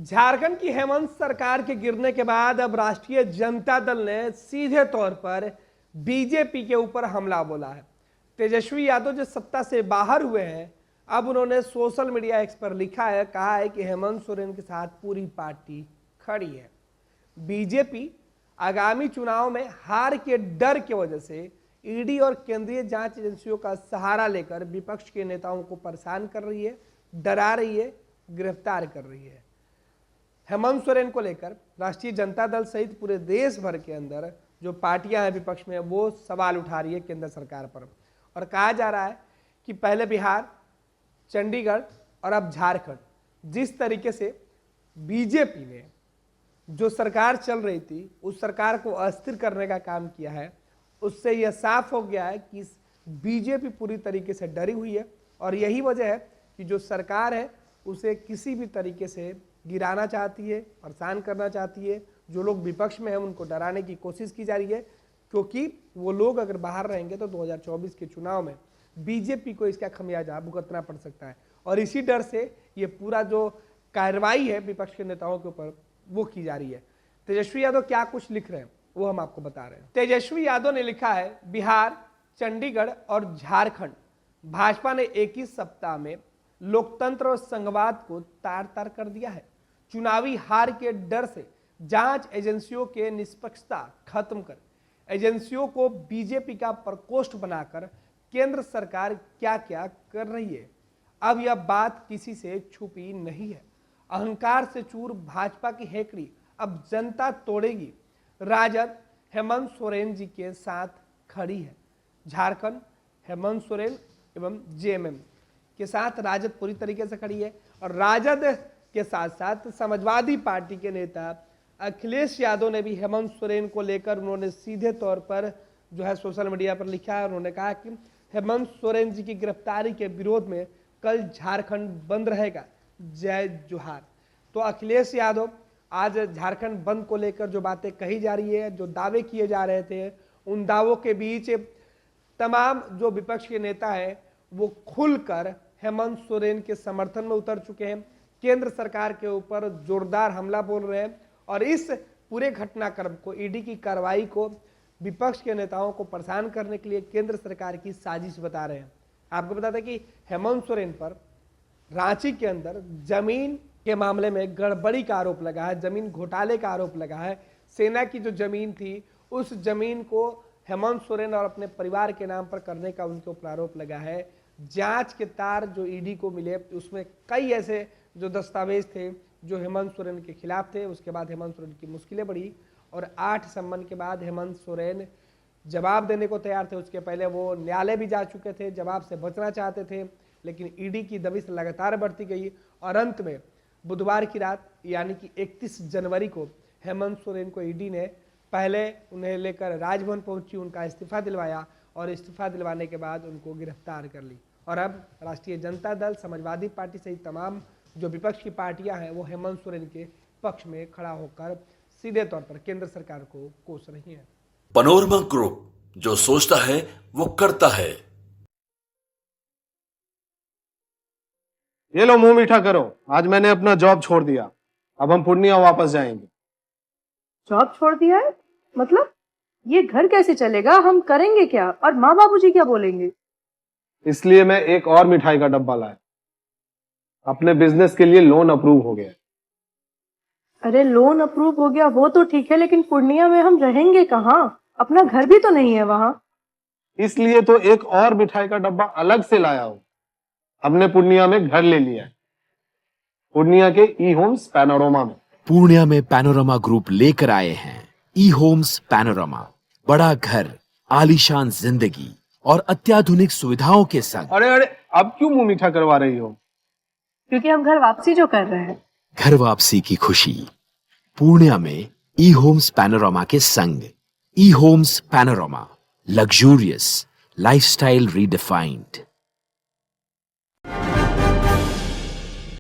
झारखंड की हेमंत सरकार के गिरने के बाद अब राष्ट्रीय जनता दल ने सीधे तौर पर बीजेपी के ऊपर हमला बोला है। तेजस्वी यादव जो सत्ता से बाहर हुए हैं, अब उन्होंने सोशल मीडिया एक्स पर लिखा है, कहा है कि हेमंत सोरेन के साथ पूरी पार्टी खड़ी है। बीजेपी आगामी चुनाव में हार के डर की वजह से ईडी और केंद्रीय जांच एजेंसियों का सहारा लेकर विपक्ष के नेताओं को परेशान कर रही है, डरा रही है, गिरफ्तार कर रही है। हेमंत सोरेन को लेकर राष्ट्रीय जनता दल सहित पूरे देश भर के अंदर जो पार्टियां हैं विपक्ष में, वो सवाल उठा रही है केंद्र सरकार पर। और कहा जा रहा है कि पहले बिहार, चंडीगढ़ और अब झारखंड, जिस तरीके से बीजेपी ने जो सरकार चल रही थी उस सरकार को अस्थिर करने का काम किया है, उससे यह साफ हो गया है कि बीजेपी पूरी तरीके से डरी हुई है। और यही वजह है कि जो सरकार है उसे किसी भी तरीके से गिराना चाहती है, परेशान करना चाहती है। जो लोग विपक्ष में हैं उनको डराने की कोशिश की जा रही है, क्योंकि वो लोग अगर बाहर रहेंगे तो 2024 के चुनाव में बीजेपी को इसका खमियाजा भुगतना पड़ सकता है। और इसी डर से ये पूरा जो कार्रवाई है विपक्ष के नेताओं के ऊपर वो की जा रही है। तेजस्वी यादव क्या कुछ लिख रहे हैं वो हम आपको बता रहे हैं। तेजस्वी यादव ने लिखा है, बिहार, चंडीगढ़ और झारखंड भाजपा ने एक ही सप्ताह में लोकतंत्र और संघवाद को तार तार कर दिया है। चुनावी हार के डर से जांच एजेंसियों के निष्पक्षता खत्म कर एजेंसियों को बीजेपी का प्रकोष्ठ बनाकर केंद्र सरकार क्या क्या कर रही है। अब यह बात किसी से छुपी नहीं है। अहंकार से चूर भाजपा की हेकड़ी अब जनता तोड़ेगी। राजद हेमंत सोरेन जी के साथ खड़ी है। झारखंड हेमंत सोरेन एवं जेएमएम के साथ राजद पूरी तरीके से खड़ी है। और राजद के साथ साथ समाजवादी पार्टी के नेता अखिलेश यादव ने भी हेमंत सोरेन को लेकर उन्होंने सीधे तौर पर जो है सोशल मीडिया पर लिखा है। उन्होंने कहा कि हेमंत सोरेन जी की गिरफ्तारी के विरोध में कल झारखंड बंद रहेगा, जय जोहार। तो अखिलेश यादव आज झारखंड बंद को लेकर जो बातें कही जा रही है, जो दावे किए जा रहे थे, उन दावों के बीच तमाम जो विपक्ष के नेता है वो खुलकर हेमंत सोरेन के समर्थन में उतर चुके हैं। केंद्र सरकार के ऊपर जोरदार हमला बोल रहे हैं और इस पूरे घटनाक्रम को, ईडी की कार्रवाई को विपक्ष के नेताओं को परेशान करने के लिए केंद्र सरकार की साजिश बता रहे हैं। आपको बता दें कि हेमंत सोरेन पर रांची के अंदर जमीन के मामले में गड़बड़ी का आरोप लगा है, जमीन घोटाले का आरोप लगा है। सेना की जो जमीन थी उस जमीन को हेमंत सोरेन और अपने परिवार के नाम पर करने का उनके ऊपर आरोप लगा है। जांच के तार जो ईडी को मिले उसमें कई ऐसे जो दस्तावेज थे जो हेमंत सोरेन के खिलाफ थे। उसके बाद हेमंत सोरेन की मुश्किलें बढ़ी और 8 सम्मन के बाद हेमंत सोरेन जवाब देने को तैयार थे। उसके पहले वो न्यायालय भी जा चुके थे, जवाब से बचना चाहते थे, लेकिन ईडी की दबिश लगातार बढ़ती गई और अंत में बुधवार की रात यानी कि 31 जनवरी को हेमंत सोरेन को ईडी ने पहले उन्हें लेकर राजभवन पहुंची, उनका इस्तीफा दिलवाया और इस्तीफा दिलवाने के बाद उनको गिरफ्तार कर ली। और अब राष्ट्रीय जनता दल, समाजवादी पार्टी सहित तमाम जो विपक्ष की पार्टियां हैं वो हेमंत सोरेन के पक्ष में खड़ा होकर सीधे तौर पर केंद्र सरकार को कोस रही हैं। पैनोरमा ग्रुप, जो सोचता है वो करता है। ये लो मुंह मीठा करो, आज मैंने अपना जॉब छोड़ दिया, अब हम पूर्णिया वापस जाएंगे। जॉब छोड़ दिया है? मतलब ये घर कैसे चलेगा? हम करेंगे क्या? और माँ बाबूजी क्या बोलेंगे? इसलिए मैं एक और मिठाई का डब्बा लाया। अपने बिजनेस के लिए लोन अप्रूव हो गया। अरे लोन अप्रूव हो गया वो तो ठीक है, लेकिन पूर्णिया में हम रहेंगे कहाँ? अपना घर भी तो नहीं है वहाँ। इसलिए तो एक और मिठाई का डब्बा अलग से लाया हूँ। हमने पूर्णिया में घर ले लिया है, पूर्णिया के ई होम्स पैनोरमा में। पूर्णिया में पैनोरमा ग्रुप लेकर आए हैं ई होम्स पैनोरमा। बड़ा घर, आलीशान जिंदगी और अत्याधुनिक सुविधाओं के संग। अरे अब क्यों मुंह मीठा करवा रही हो? क्योंकि हम घर वापसी जो कर रहे हैं। घर वापसी की खुशी पूर्णिया में ई होम्स पैनोरमा के संग। E Homes Panorama, luxurious lifestyle redefined.